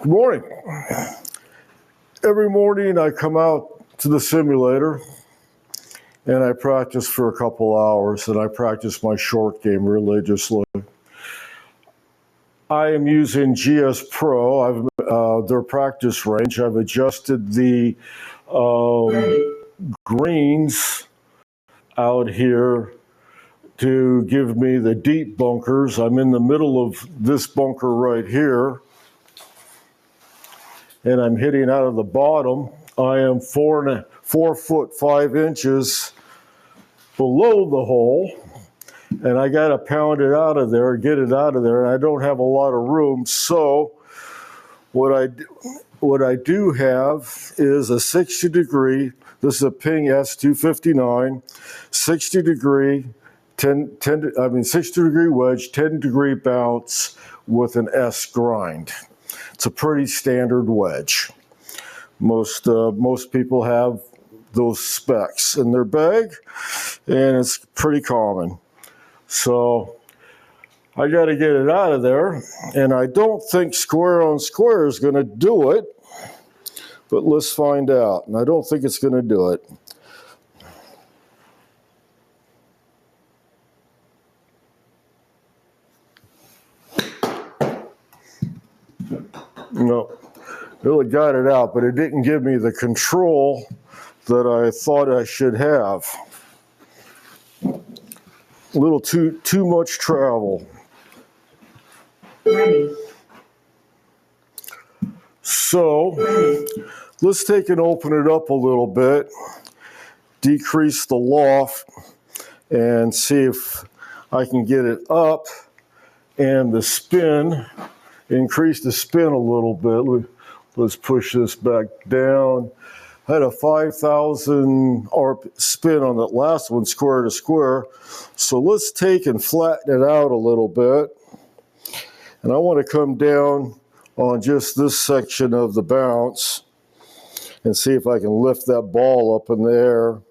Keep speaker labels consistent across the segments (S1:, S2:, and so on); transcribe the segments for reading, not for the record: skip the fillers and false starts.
S1: Good morning. Every morning I come out to the simulator and I practice for a couple hours, and I practice my short game religiously. I am using GS Pro, their practice range. I've adjusted the greens out here to give me the deep bunkers. I'm in the middle of this bunker right here, and I'm hitting out of the bottom. I am 4 foot 5 inches below the hole, and I got to pound it out of there, get it out of there, and I don't have a lot of room. So what I do have is a 60 degree, this is a Ping S259, 60 degree, 60 degree wedge, 10 degree bounce with an S grind. It's a pretty standard wedge. Most people have those specs in their bag, and it's pretty common. So I got to get it out of there, and I don't think square on square is going to do it, but let's find out. And I don't think it's going to do it. No, really got it out, but it didn't give me the control that I thought I should have. A little too much travel. So let's take and open it up a little bit, decrease the loft, and see if I can get it up and the spin, increase the spin a little bit. Let's push this back down. I had a 5,000 spin on that last one, square to square. So let's take and flatten it out a little bit. And I want to come down on just this section of the bounce and see if I can lift that ball up in the air.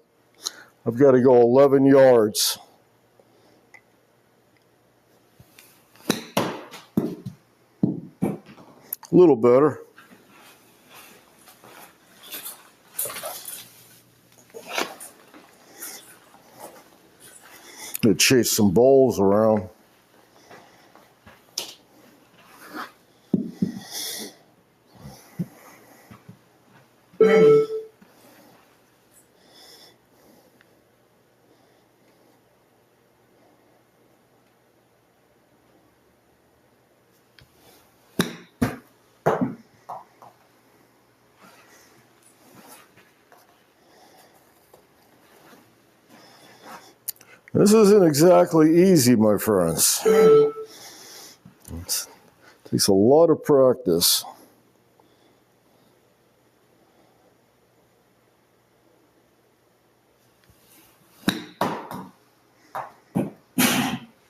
S1: I've got to go 11 yards. A little better. To chase some balls around. This isn't exactly easy, my friends. It takes a lot of practice.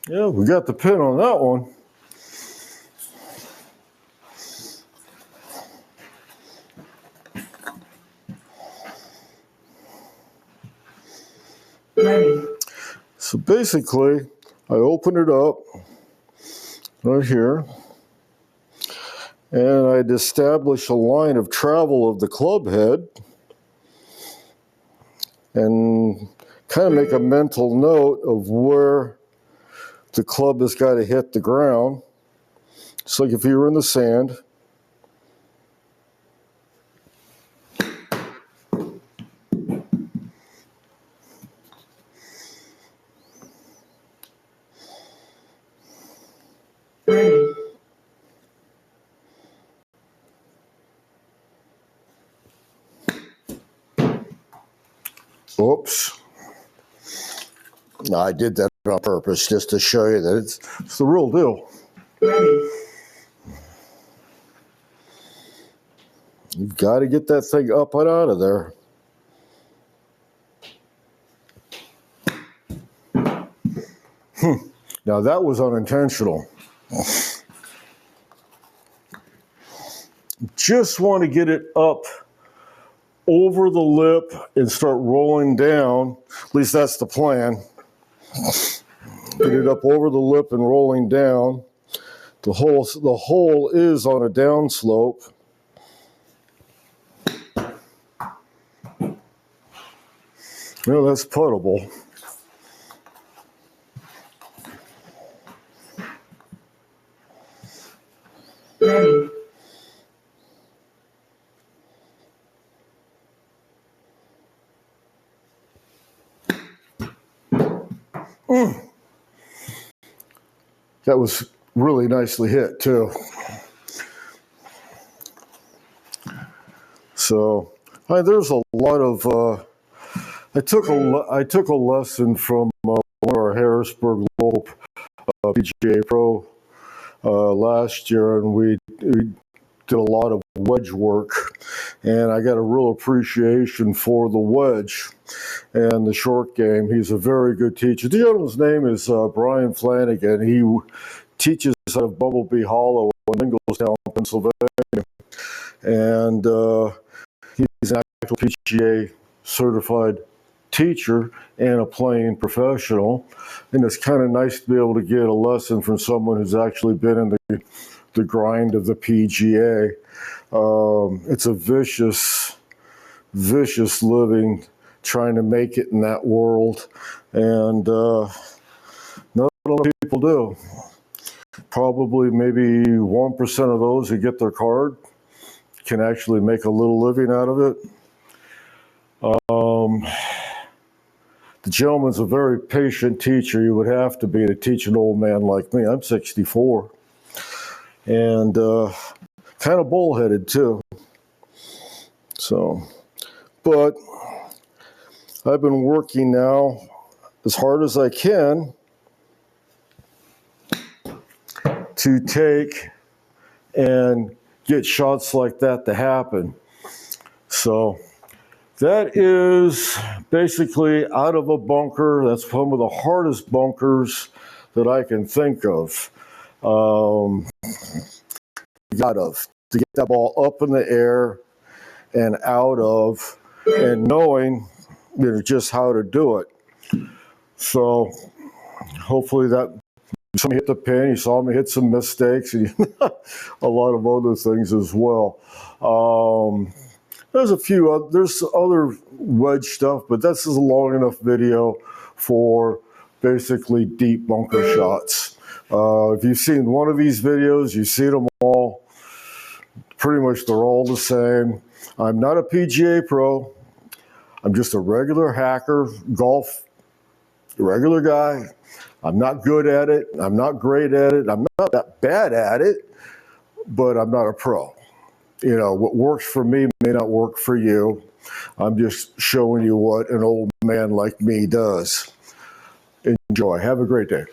S1: Yeah, we got the pin on that one. So basically, I open it up right here, and I'd establish a line of travel of the club head and kind of make a mental note of where the club has got to hit the ground. It's like if you were in the sand. Oops. No, I did that on purpose just to show you that it's the real deal. You've got to get that thing up and out of there. Now that was unintentional. Just want to get it up over the lip and start rolling down. At least that's the plan. Get it up over the lip and rolling down. The hole is on a downslope. Well, that's puttable.
S2: Ready.
S1: That was really nicely hit too. So there's a lot of. I took a lesson from one of our Harrisburg local PGA Pro last year, and we did a lot of wedge work, and I got a real appreciation for the wedge and the short game. He's a very good teacher. The gentleman's name is Brian Flanagan. He teaches out of Bumblebee Hollow in Ingalstown, Pennsylvania, and he's an actual PGA certified teacher and a playing professional, and it's kind of nice to be able to get a lesson from someone who's actually been in the grind of the PGA. It's a vicious living trying to make it in that world, and not a lot of people do. Probably maybe 1% of those who get their card can actually make a little living out of it. The gentleman's a very patient teacher. You would have to be to teach an old man like me. I'm 64. And kind of bullheaded too. So, but I've been working now as hard as I can to take and get shots like that to happen. So that is basically out of a bunker. That's one of the hardest bunkers that I can think of. To get that ball up in the air and out of, and knowing just how to do it. So hopefully that somebody hit the pin. You saw me hit some mistakes and a lot of other things as well. There's other wedge stuff, but this is a long enough video for basically deep bunker shots. If you've seen one of these videos, you've seen them all. Pretty much they're all the same. I'm not a PGA pro. I'm just a regular hacker, golf, regular guy. I'm not good at it. I'm not great at it. I'm not that bad at it, but I'm not a pro. What works for me may not work for you. I'm just showing you what an old man like me does. Enjoy. Have a great day.